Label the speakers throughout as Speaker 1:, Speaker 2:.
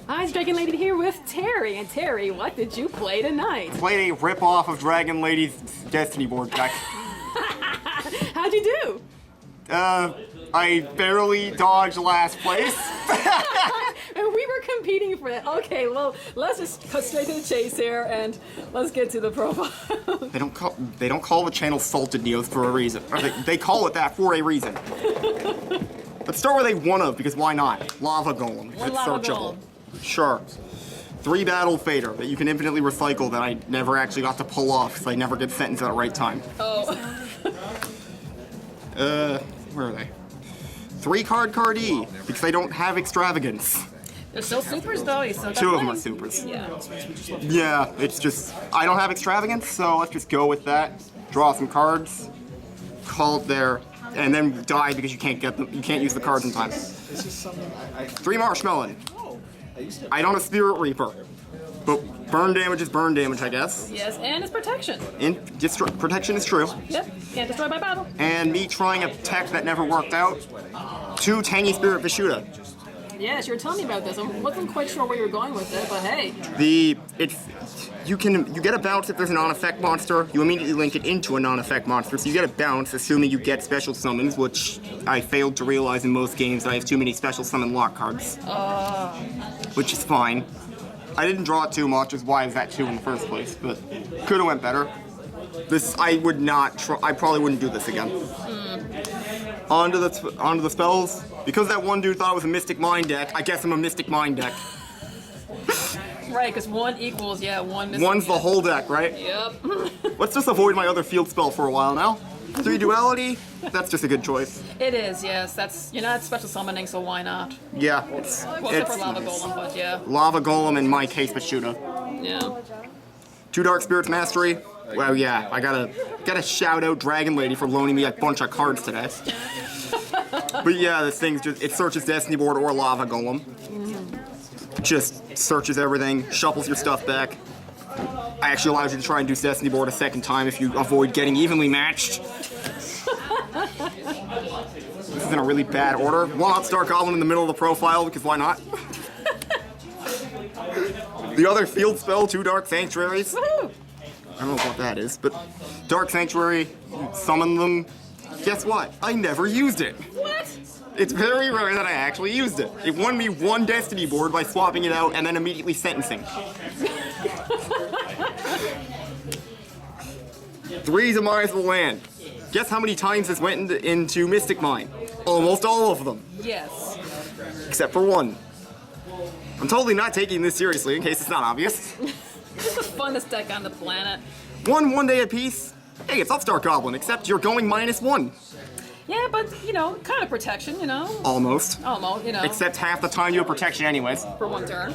Speaker 1: Hi, it's Dragon Lady here with Terry. And Terry, what did you play tonight?
Speaker 2: Played a rip-off of Dragon Lady's Destiny board deck.
Speaker 1: How'd you do?
Speaker 2: I barely dodged last place.
Speaker 1: And we were competing for that. Okay, well, let's just cut straight to the chase here and let's get to the profile.
Speaker 2: They don't call the channel Salted Neos for a reason. Or they call it that for a reason. Let's start with a one of, because why not? Lava Golem.
Speaker 1: One
Speaker 2: It's
Speaker 1: lava
Speaker 2: searchable.
Speaker 1: golem.
Speaker 2: Sure. 3 Battle Fader that you can infinitely recycle that I never actually got to pull off because I never get sentenced at the right time.
Speaker 1: Oh.
Speaker 2: Where are they? 3 card E, because I don't have extravagance.
Speaker 1: They're still supers though. You still got
Speaker 2: 2 of them are
Speaker 1: plenty.
Speaker 2: supers.
Speaker 1: Yeah.
Speaker 2: Yeah, it's just, I don't have extravagance, so let's just go with that. Draw some cards, call it there, and then die because you can't get them, you can't use the cards in time. 3 Marshmallow. I don't have Spirit Reaper, but burn damage is burn damage, I guess.
Speaker 1: Yes, and it's protection.
Speaker 2: Protection is true.
Speaker 1: Yep, can't destroy by battle.
Speaker 2: And me trying a tech that never worked out. 2 Tangy Spirit Vishuda.
Speaker 1: Yes, you were telling me about this. I wasn't quite sure where you were going with it, but hey.
Speaker 2: You get a bounce if there's a non-effect monster. You immediately link it into a non-effect monster, so you get a bounce, assuming you get special summons, which I failed to realize in most games that I have too many special summon lock cards. Which is fine. I didn't draw it too much, is why I was at 2 in the first place, but could have went better. I probably wouldn't do this again. On to the spells. Because that one dude thought it was a Mystic Mind deck, I guess I'm a Mystic Mind deck.
Speaker 1: Right, because 1 equals, yeah, 1 missing.
Speaker 2: One's the whole deck, right?
Speaker 1: Yep.
Speaker 2: Let's just avoid my other field spell for a while now. 3 Duality, that's just a good choice.
Speaker 1: It is, yes. That's, you're not special summoning, so why not?
Speaker 2: Yeah,
Speaker 1: Well, except for Lava Golem, but yeah.
Speaker 2: Lava Golem in my case, Vishuda.
Speaker 1: Yeah.
Speaker 2: 2 Dark Spirits Mastery. Well, yeah, I gotta shout out Dragon Lady for loaning me a bunch of cards today. But yeah, this thing's just, it searches Destiny board or Lava Golem. Just searches everything, shuffles your stuff back. Actually allows you to try and do Destiny board a second time if you avoid getting evenly matched. This is in a really bad order. 1 Upstart Goblin in the middle of the profile, because why not? The other field spell, 2 Dark Sanctuaries.
Speaker 1: Woohoo!
Speaker 2: I don't know what that is, but Dark Sanctuary, summon them. Guess what? I never used it.
Speaker 1: What?
Speaker 2: It's very rare that I actually used it. It won me 1 Destiny board by swapping it out and then immediately sentencing. 3 Demise of the Land. Guess how many times this went into Mystic Mine? Almost all of them.
Speaker 1: Yes.
Speaker 2: Except for 1. I'm totally not taking this seriously, in case it's not obvious.
Speaker 1: This is the funnest deck on the planet.
Speaker 2: 1 day apiece. Hey, it's Upstart Goblin, except you're going -1.
Speaker 1: Yeah, but, you know, kind of protection, you know?
Speaker 2: Almost.
Speaker 1: Almost, you know.
Speaker 2: Except half the time you have protection anyways.
Speaker 1: For 1 turn.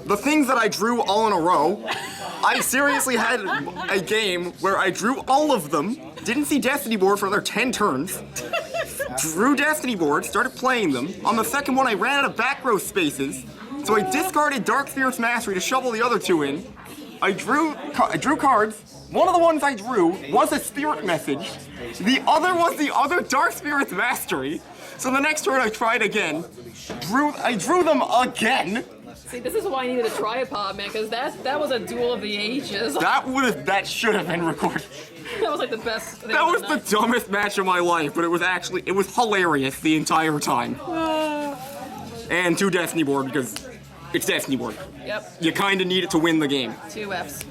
Speaker 2: The things that I drew all in a row, I seriously had a game where I drew all of them, didn't see Destiny board for another 10 turns, drew Destiny board, started playing them. On the second one, I ran out of back row spaces, so I discarded Dark Spirits Mastery to shovel the other 2 in. I drew cards. One of the ones I drew was a Spirit Message. The other was the other Dark Spirits Mastery. So the next turn I tried again. I drew them again.
Speaker 1: See, this is why I needed a tripod, man, because that was a duel of the ages.
Speaker 2: That should have been recorded.
Speaker 1: That was like the best thing.
Speaker 2: That was the dumbest match of my life, but it was hilarious the entire time. And 2 Destiny board because it's Destiny board.
Speaker 1: Yep.
Speaker 2: You kind of need it to win the game.
Speaker 1: 2 Fs.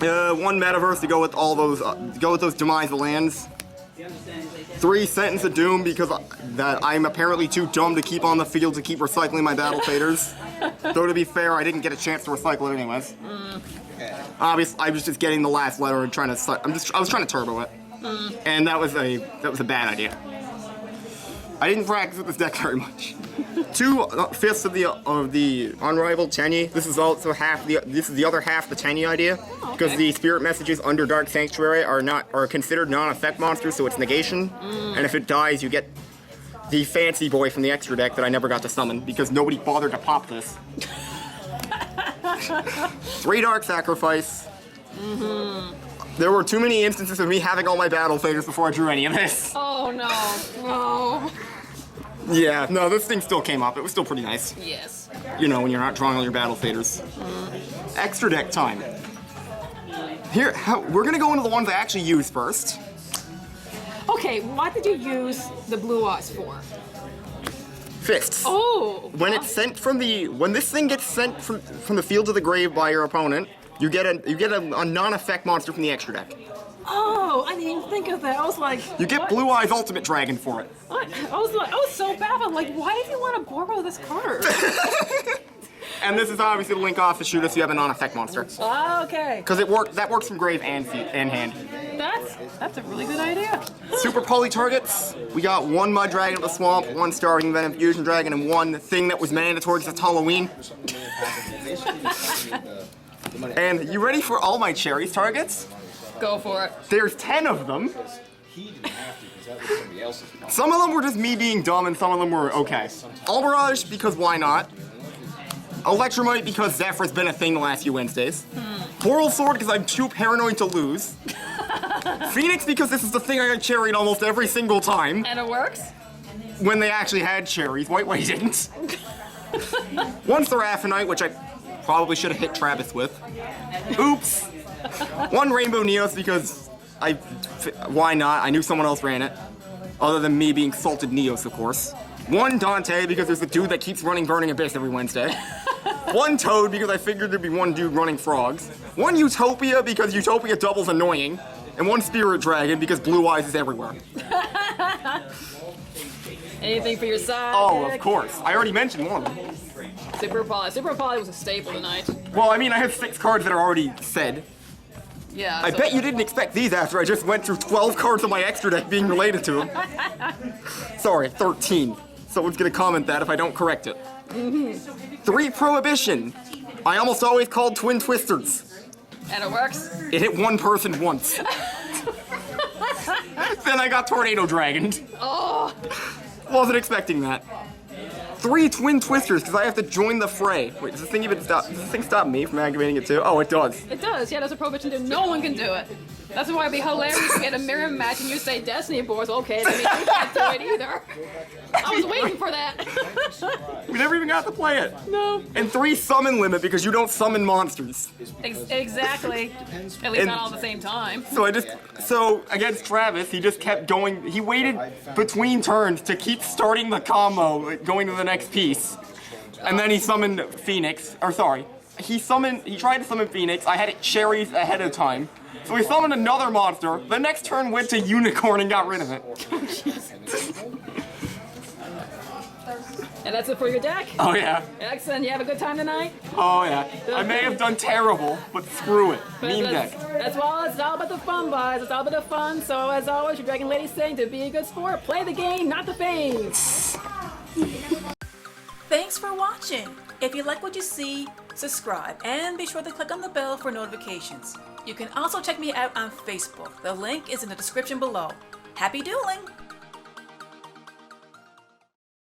Speaker 2: 1 Metaverse to go with all those, Demise of Lands. 3 Sentence of Doom because I'm apparently too dumb to keep on the field to keep recycling my Battle Faders. Though to be fair, I didn't get a chance to recycle it anyways. Obviously, I was just getting the last letter and trying to. I was trying to turbo it, and that was a bad idea. I didn't practice with this deck very much. 2/5 of the Unrivaled Tenyi. This is also this is the other half the Tenyi idea, because the Spirit Messages under Dark Sanctuary are considered non-effect monsters, so it's negation. And if it dies, you get the fancy boy from the extra deck that I never got to summon because nobody bothered to pop this. 3 Dark Sacrifice. There were too many instances of me having all my Battle Faders before I drew any of this.
Speaker 1: Oh no, no.
Speaker 2: Yeah, no, this thing still came up. It was still pretty nice.
Speaker 1: Yes.
Speaker 2: You know, when you're not drawing all your battle faders. Extra deck time. Here, we're gonna go into the ones I actually use first.
Speaker 1: Okay, what did you use the blue eyes for?
Speaker 2: Fists.
Speaker 1: Oh.
Speaker 2: When it's sent from when this thing gets sent from the field to the grave by your opponent, you get a non-effect monster from the extra deck.
Speaker 1: Oh, I didn't even think of that. I was like,
Speaker 2: You get
Speaker 1: what?
Speaker 2: Blue Eyes Ultimate Dragon for it.
Speaker 1: What? I was so baffled. Like, why did you want to borrow this card?
Speaker 2: And this is obviously the link off to shoot us. You have a non-effect monster.
Speaker 1: Oh, okay.
Speaker 2: Because that works from grave and hand.
Speaker 1: That's a really good idea.
Speaker 2: Super poly targets. We got one Mud Dragon of the Swamp, one Starving Venom Fusion Dragon, and one thing that was mandatory because it's Halloween. And you ready for all my cherries targets?
Speaker 1: Go for it.
Speaker 2: There's 10 of them. Some of them were just me being dumb, and some of them were okay. All Barrage because why not? Electromite because Zephyr's been a thing the last few Wednesdays. Coral Sword because I'm too paranoid to lose. Phoenix because this is the thing I got cherried almost every single time.
Speaker 1: And it works?
Speaker 2: When they actually had cherries. White didn't. One Seraphinite, which I probably should have hit Travis with. Oops. One Rainbow Neos because why not? I knew someone else ran it. Other than me being salted Neos, of course. One Dante because there's a dude that keeps running Burning Abyss every Wednesday. One Toad because I figured there'd be one dude running frogs. One Utopia because Utopia doubles annoying. And one Spirit Dragon because Blue Eyes is everywhere.
Speaker 1: Anything for your side?
Speaker 2: Oh, of course. I already mentioned one of them.
Speaker 1: Super Poly. Super Poly was a staple tonight.
Speaker 2: Well, I mean, I have 6 cards that are already said.
Speaker 1: Yeah.
Speaker 2: I bet you didn't expect these after I just went through 12 cards of my extra deck being related to them. Sorry, 13. Someone's gonna comment that if I don't correct it. 3 Prohibition. I almost always called Twin Twisters.
Speaker 1: And it works?
Speaker 2: It hit one person once. Then I got Tornado Dragoned.
Speaker 1: Oh.
Speaker 2: Wasn't expecting that. 3 Twin Twisters, because I have to join the fray. Wait, does this thing even stop? Does this thing stop me from activating it too? Oh, it does.
Speaker 1: It does. Yeah, there's a prohibition to no one can do it. That's why it'd be hilarious to get a mirror match and you say Destiny Boards. Okay, that means you can't do it either. I was waiting for that.
Speaker 2: We never even got to play it.
Speaker 1: No.
Speaker 2: And 3 Summon Limit, because you don't summon monsters.
Speaker 1: Exactly. At least not all at the same time.
Speaker 2: So against Travis, he just kept going. He waited between turns to keep starting the combo, going to the next piece. And then he summoned Phoenix, or sorry. He tried to summon Phoenix. I had it cherries ahead of time. So he summoned another monster. The next turn went to Unicorn and got rid of it.
Speaker 1: And that's it for your deck?
Speaker 2: Oh yeah.
Speaker 1: Excellent. You have a good time tonight?
Speaker 2: Oh yeah. I may have done terrible, but screw it. Meme deck.
Speaker 1: That's all. It's all about the fun, boys. It's all about the fun. So as always, your Dragon Lady saying to be a good sport, play the game, not the fame. Thanks for watching. If you like what you see, subscribe and be sure to click on the bell for notifications. You can also check me out on Facebook. The link is in the description below. Happy dueling!